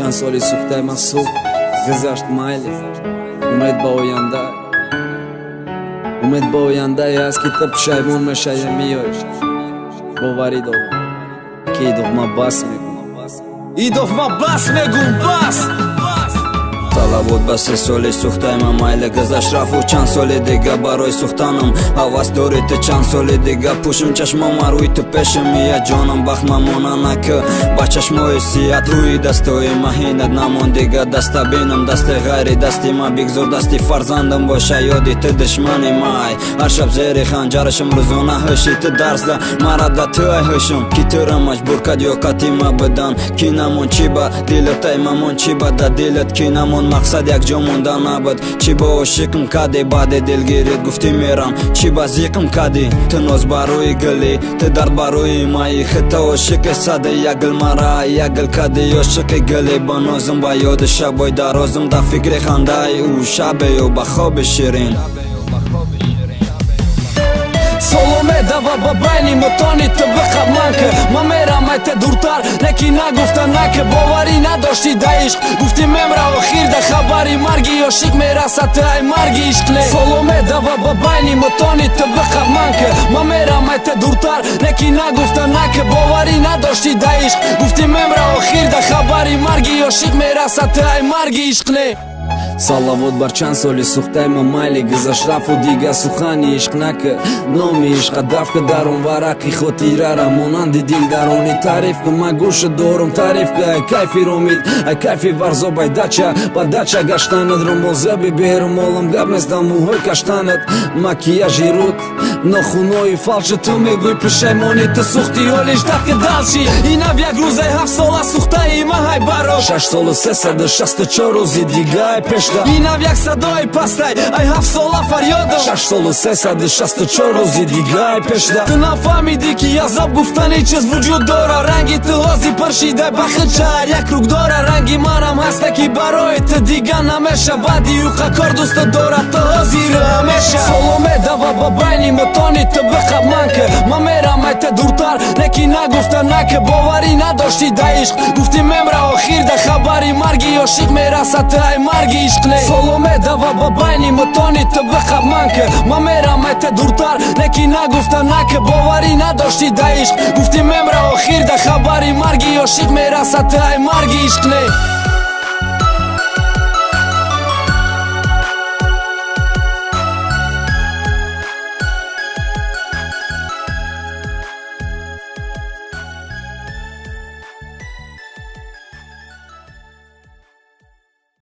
چند سالی سوخته من صبح گذشت مایلی امید با آینده است که تو پشیمون میشه یا میای باوری دارم که ای دفعه بس میگم بس سالا بود با 3 سالی سوخته من مایل گذشت رفت و چند سال دیگه برای سوختنم حواس داری تو چند سال دیگه پوشم چشمم روی تو پیشم یه جانم بخت ممونه نکه با چشمای سیاد روی دستای مهینت نمون دیگه دست بینم دست غیری دستی ما بگذار دستی فرزندم باشه یادی تو دشمنی مای هر شب زیر خنجرشم روزانه هشی تو درس ده مرا ده تو هشم کی تو را مجبور کد یا کتی ما بدن کی نمون چی با دیلت ای ممون چی با ده دیلت کی نمون مقصد یک جا مونده نبود چی با عشقم کدی بعد دلگیریت گفتی میرم چی با زیقم کدی تو ناز باروی گلی تو درد باروی مایی خطه عشق ساده یک گل مرا یک گل کدی عشق گلی با نازم با یاد شبای درازم در فکر خنده او شبه و با خواب شیرین سلامه دوا با بینی متانی تو بخب من که ما میرم ایت دورتر نکی نگفته نکه باوری نداشتی ده عشق گفتی ممره و خیر ده خبری مرگی عاشق میرسد تو ای مرگی عشق سلامه دوا با بینی متانی تو بخب من که ما میرم ایت دورتر نکی نگفته نکه باوری نداشتی ده عشق گفتی ممره و خیر ده خبری مرگی عاشق میرسد تو ای مرگی عشق салавот бар чанд соли сухтаи ма майли гузашт рафт و дига сухани ишқ нака номи ишқа дафка дар он варақи хотирара монанди дилдарони тариф ка ма гӯша дорам тариф ка ай кайфи ромид ай кайфи варзо бай дача ба дача гаштанат ромозаби беҳрумолам гап нестам мӯҳои каштанат макияжи рут нохунои фалша ту мегӯй пешаймони ту сухти ҳолиш дадка далши инав як рӯзаи 7 сола сухтаи ма ҳай баро 6 солу 364 рӯзи дига ай пешда инав як садои пастай ай 7 сола фарёда 6 солу 364 рӯзи дига ай пешда ту нафаҳмидӣ ки азоб гуфтани чиз вуҷуд дора ранги ту ҳози паршида ба хичар як рук дора ранги манам ҳаста ки барои ту дига намеша баъди уқа кор дӯста дора ту ҳозиру ҳамеша соломе дава ба байни мутони ту биқаб ман ки ма мерам айта дуртар неки нагуфта наки боварӣ надошти да ишқ гуфти мемра охир да хабари марги ошиқ мерасад ту ай марги ишқле соломе дава ба байни мутони ту биқаб ман ки ма мерам айта дуртар неки нагуфта наки боварӣ надошти да ишқ гуфти мемра охир да хабари марги ошиқ мерасад ту ай марги ишқле